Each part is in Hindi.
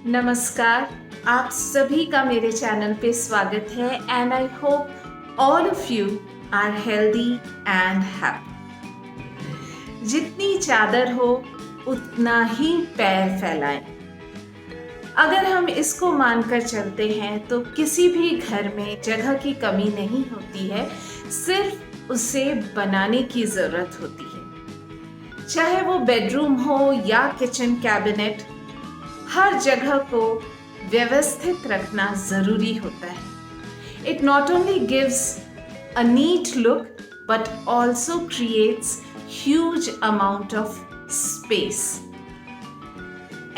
नमस्कार। आप सभी का मेरे चैनल पे स्वागत है and I hope all of you are healthy and happy. जितनी चादर हो उतना ही पैर फैलाएं। अगर हम इसको मानकर चलते हैं तो किसी भी घर में जगह की कमी नहीं होती है, सिर्फ उसे बनाने की जरूरत होती है। चाहे वो बेडरूम हो या किचन कैबिनेट, हर जगह को व्यवस्थित रखना जरूरी होता है। It not only gives a neat look but also creates huge amount of space.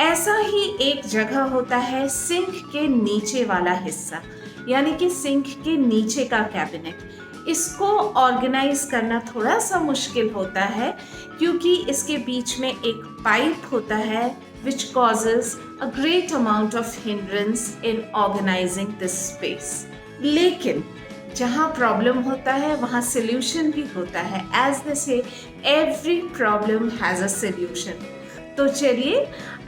ऐसा ही एक जगह होता है सिंक के नीचे वाला हिस्सा, यानी कि सिंक के नीचे का कैबिनेट। इसको ऑर्गेनाइज करना थोड़ा सा मुश्किल होता है क्योंकि इसके बीच में एक पाइप होता है which causes a great amount of hindrance in organizing this space. लेकिन जहाँ प्रॉब्लम होता है वहाँ सॉल्यूशन भी होता है। As they say, every problem has a solution. तो चलिए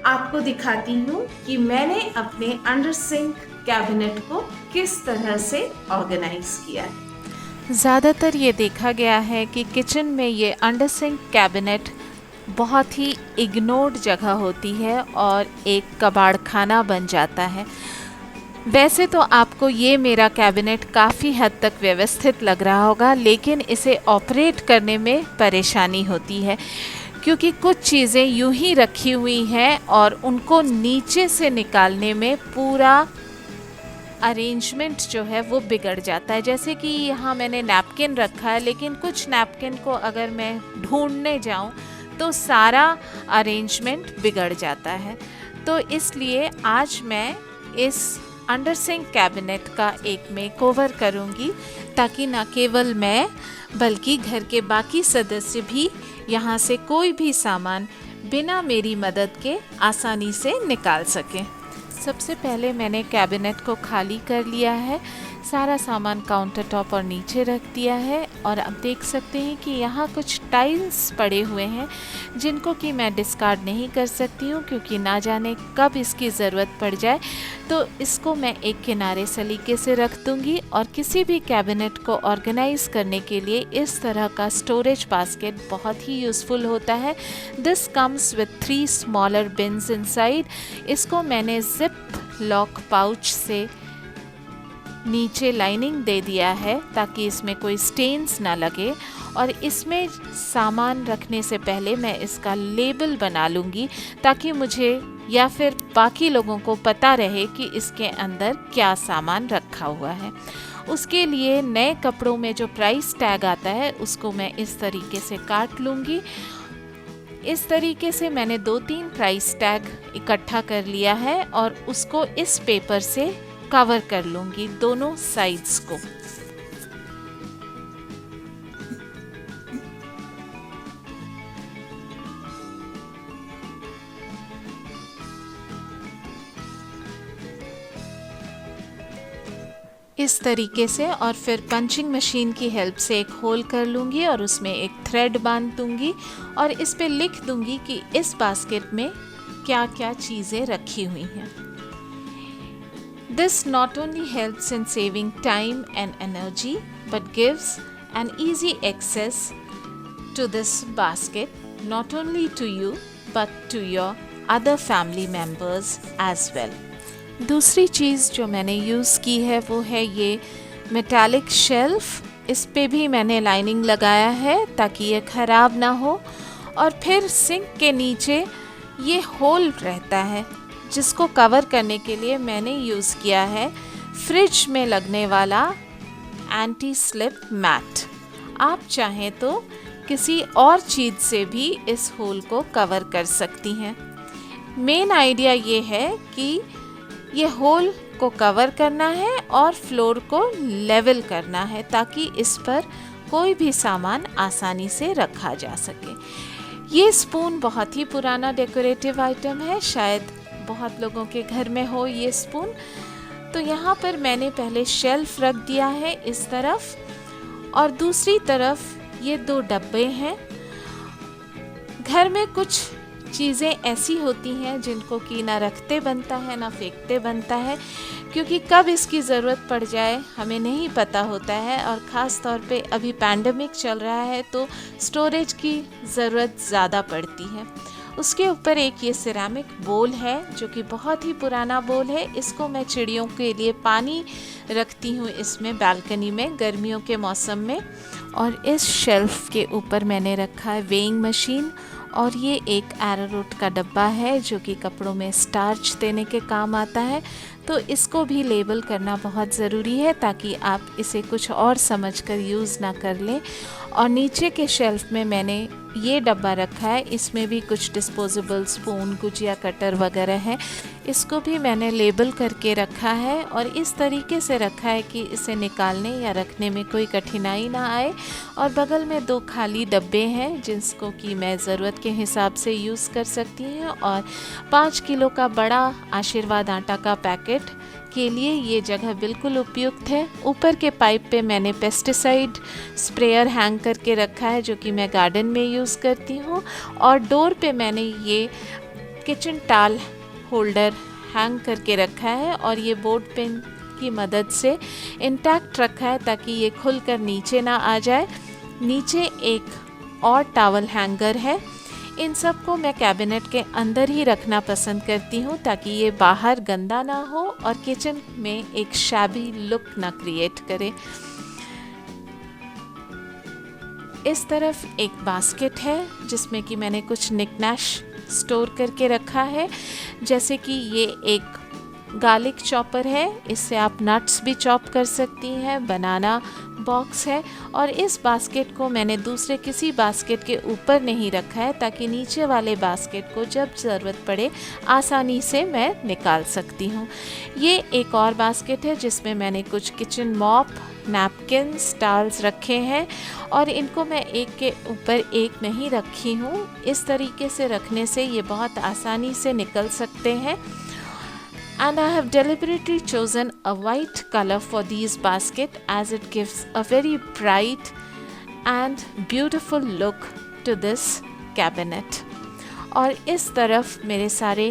आपको दिखाती हूँ कि मैंने अपने अंडर सिंक कैबिनेट को किस तरह से ऑर्गेनाइज किया है। ज़्यादातर ये देखा गया है कि किचन में ये अंडर सिंक कैबिनेट बहुत ही इग्नोर्ड जगह होती है और एक कबाड़ खाना बन जाता है। वैसे तो आपको ये मेरा कैबिनेट काफ़ी हद तक व्यवस्थित लग रहा होगा, लेकिन इसे ऑपरेट करने में परेशानी होती है क्योंकि कुछ चीज़ें यूं ही रखी हुई हैं और उनको नीचे से निकालने में पूरा अरेंजमेंट जो है वो बिगड़ जाता है। जैसे कि यहाँ मैंने नैपकिन रखा है, लेकिन कुछ नैपकिन को अगर मैं ढूंढने जाऊँ तो सारा अरेंजमेंट बिगड़ जाता है। तो इसलिए आज मैं इस अंडर सिंक कैबिनेट का एक मेकओवर करूँगी ताकि न केवल मैं बल्कि घर के बाकी सदस्य भी यहाँ से कोई भी सामान बिना मेरी मदद के आसानी से निकाल सकें। सबसे पहले मैंने कैबिनेट को खाली कर लिया है, सारा सामान काउंटर टॉप और नीचे रख दिया है और अब देख सकते हैं कि यहाँ कुछ टाइल्स पड़े हुए हैं जिनको कि मैं डिस्कार्ड नहीं कर सकती हूँ क्योंकि ना जाने कब इसकी ज़रूरत पड़ जाए। तो इसको मैं एक किनारे सलीके से रख दूँगी और किसी भी कैबिनेट को ऑर्गेनाइज करने के लिए इस तरह का स्टोरेज बास्केट बहुत ही यूज़फुल होता है। This comes with 3 smaller beans inside. इसको मैंने जिप लॉक पाउच से नीचे लाइनिंग दे दिया है ताकि इसमें कोई स्टेन्स ना लगे और इसमें सामान रखने से पहले मैं इसका लेबल बना लूँगी ताकि मुझे या फिर बाकी लोगों को पता रहे कि इसके अंदर क्या सामान रखा हुआ है। उसके लिए नए कपड़ों में जो प्राइस टैग आता है उसको मैं इस तरीके से काट लूँगी। इस तरीके से मैंने 2-3 प्राइस टैग इकट्ठा कर लिया है और उसको इस पेपर से कवर कर लूँगी दोनों साइड्स को। इस तरीके से और फिर पंचिंग मशीन की हेल्प से एक होल कर लूँगी और उसमें एक थ्रेड बांध दूँगी और इस पे लिख दूँगी कि इस बास्केट में क्या क्या चीज़ें रखी हुई हैं। This not only helps in saving time and energy but gives an easy access to this basket not only to you but to your other family members as well. दूसरी चीज़ जो मैंने यूज़ की है वो है ये मेटालिक शेल्फ। इस पे भी मैंने लाइनिंग लगाया है ताकि ये ख़राब ना हो और फिर सिंक के नीचे ये होल रहता है जिसको कवर करने के लिए मैंने यूज़ किया है फ्रिज में लगने वाला एंटी स्लिप मैट। आप चाहें तो किसी और चीज़ से भी इस होल को कवर कर सकती हैं। मेन आइडिया ये है कि ये होल को कवर करना है और फ्लोर को लेवल करना है ताकि इस पर कोई भी सामान आसानी से रखा जा सके। ये स्पून बहुत ही पुराना डेकोरेटिव आइटम है, शायद बहुत लोगों के घर में हो ये स्पून। तो यहाँ पर मैंने पहले शेल्फ रख दिया है इस तरफ और दूसरी तरफ ये 2 डब्बे हैं। घर में कुछ चीज़ें ऐसी होती हैं जिनको कि ना रखते बनता है ना फेंकते बनता है, क्योंकि कब इसकी ज़रूरत पड़ जाए हमें नहीं पता होता है। और ख़ास तौर पे अभी पैंडमिक चल रहा है तो स्टोरेज की ज़रूरत ज़्यादा पड़ती है। उसके ऊपर एक ये सिरेमिक बोल है जो कि बहुत ही पुराना बोल है। इसको मैं चिड़ियों के लिए पानी रखती हूँ इसमें बालकनी में गर्मियों के मौसम में। और इस शेल्फ के ऊपर मैंने रखा है वेइंग मशीन, और ये एक एरारूट का डब्बा है जो कि कपड़ों में स्टार्च देने के काम आता है। तो इसको भी लेबल करना बहुत ज़रूरी है ताकि आप इसे कुछ और समझकर यूज़ ना कर लें। और नीचे के शेल्फ में मैंने ये डब्बा रखा है, इसमें भी कुछ डिस्पोजेबल स्पून, गुजिया कटर वगैरह है। इसको भी मैंने लेबल करके रखा है और इस तरीके से रखा है कि इसे निकालने या रखने में कोई कठिनाई ना आए। और बगल में 2 खाली डब्बे हैं जिसको कि मैं ज़रूरत के हिसाब से यूज़ कर सकती हूँ। और 5 किलो का बड़ा आशीर्वाद आटा का पैकेट के लिए ये जगह बिल्कुल उपयुक्त है। ऊपर के पाइप पे मैंने पेस्टिसाइड स्प्रेयर हैंग करके रखा है जो कि मैं गार्डन में यूज़ करती हूँ। और डोर पे मैंने ये किचन टाल होल्डर हैंग करके रखा है और ये बोर्ड पेन की मदद से इंटैक्ट रखा है ताकि ये खुलकर नीचे ना आ जाए। नीचे एक और टॉवल हैंगर है। इन सब को मैं कैबिनेट के अंदर ही रखना पसंद करती हूँ ताकि ये बाहर गंदा ना हो और किचन में एक शैबी लुक ना क्रिएट करे। इस तरफ एक बास्केट है जिसमें कि मैंने कुछ निकनैश स्टोर करके रखा है, जैसे कि ये एक गार्लिक चॉपर है, इससे आप नट्स भी चॉप कर सकती हैं। बनाना बॉक्स है और इस बास्केट को मैंने दूसरे किसी बास्केट के ऊपर नहीं रखा है ताकि नीचे वाले बास्केट को जब ज़रूरत पड़े आसानी से मैं निकाल सकती हूँ। ये एक और बास्केट है जिसमें मैंने कुछ किचन मॉप, नैपकिन्स, टॉवल्स रखे हैं और इनको मैं एक के ऊपर एक नहीं रखी हूँ। इस तरीके से रखने से ये बहुत आसानी से निकल सकते हैं। And I have deliberately chosen a white color for these baskets as it gives a very bright and beautiful look to this cabinet. और इस तरफ मेरे सारे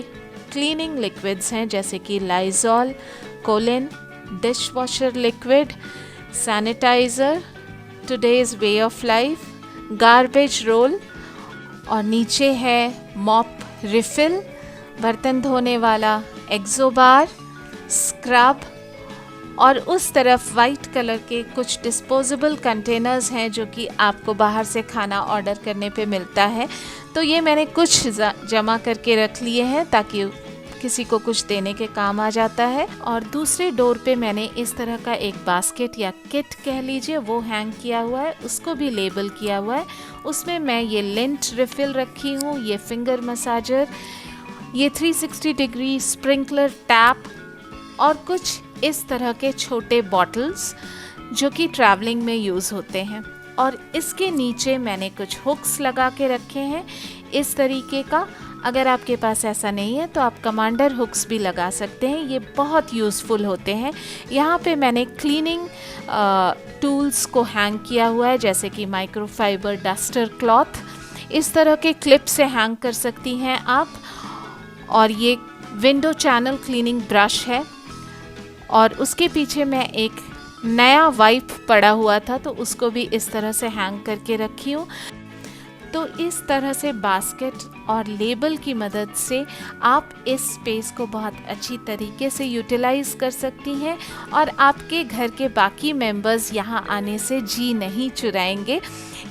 क्लीनिंग लिक्विड्स हैं जैसे कि Lysol, Colin, dish washer liquid, sanitizer, today's way of life, garbage roll और नीचे है मॉप रिफिल, बर्तन धोने वाला एक्सोबार, स्क्रब और उस तरफ वाइट कलर के कुछ डिस्पोजेबल कंटेनर्स हैं जो कि आपको बाहर से खाना ऑर्डर करने पे मिलता है। तो ये मैंने कुछ जमा करके रख लिए हैं ताकि किसी को कुछ देने के काम आ जाता है। और दूसरे डोर पे मैंने इस तरह का एक बास्केट या किट कह लीजिए वो हैंग किया हुआ है, उसको भी लेबल किया हुआ है। उसमें मैं ये लिंट रिफिल रखी हूँ, ये फिंगर मसाजर, ये 360 डिग्री स्प्रिंकलर टैप और कुछ इस तरह के छोटे बॉटल्स जो कि ट्रैवलिंग में यूज़ होते हैं। और इसके नीचे मैंने कुछ हुक्स लगा के रखे हैं इस तरीके का। अगर आपके पास ऐसा नहीं है तो आप कमांडर हुक्स भी लगा सकते हैं, ये बहुत यूज़फुल होते हैं। यहाँ पे मैंने क्लीनिंग टूल्स को हैंग किया हुआ है जैसे कि माइक्रोफाइबर डस्टर क्लॉथ, इस तरह के क्लिप से हैंग कर सकती हैं आप। और ये विंडो चैनल क्लीनिंग ब्रश है और उसके पीछे मैं एक नया वाइप पड़ा हुआ था तो उसको भी इस तरह से हैंग करके रखी हूँ। तो इस तरह से बास्केट और लेबल की मदद से आप इस स्पेस को बहुत अच्छी तरीके से यूटिलाइज़ कर सकती हैं और आपके घर के बाकी मेंबर्स यहाँ आने से जी नहीं चुराएंगे,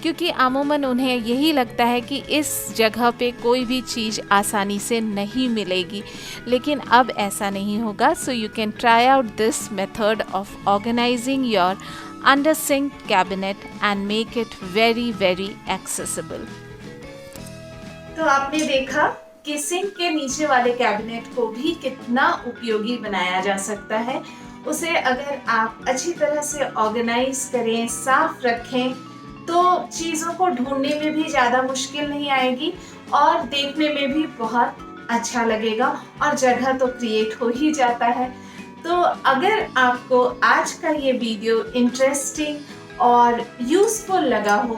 क्योंकि अमूमन उन्हें यही लगता है कि इस जगह पे कोई भी चीज़ आसानी से नहीं मिलेगी, लेकिन अब ऐसा नहीं होगा। So you can try out this method of organizing your under sink cabinet and make it very very accessible. तो आपने देखा कि सिंक के नीचे वाले कैबिनेट को भी कितना उपयोगी बनाया जा सकता है। उसे अगर आप अच्छी तरह से ऑर्गेनाइज करें, साफ रखें, तो चीज़ों को ढूंढने में भी ज़्यादा मुश्किल नहीं आएगी और देखने में भी बहुत अच्छा लगेगा और जगह तो क्रिएट हो ही जाता है। तो अगर आपको आज का ये वीडियो इंटरेस्टिंग और यूज़फुल लगा हो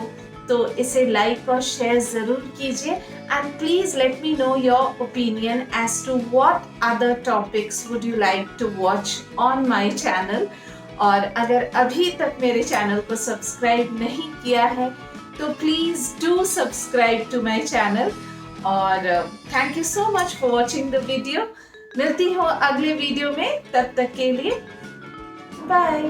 तो इसे लाइक और शेयर ज़रूर कीजिए and please let me know your opinion as to what other topics would you like to watch on my channel. और अगर अभी तक मेरे चैनल को सब्सक्राइब नहीं किया है तो please do subscribe to my channel. और thank you so much for watching the video. मिलती हूँ अगले वीडियो में, तब तक के लिए बाय।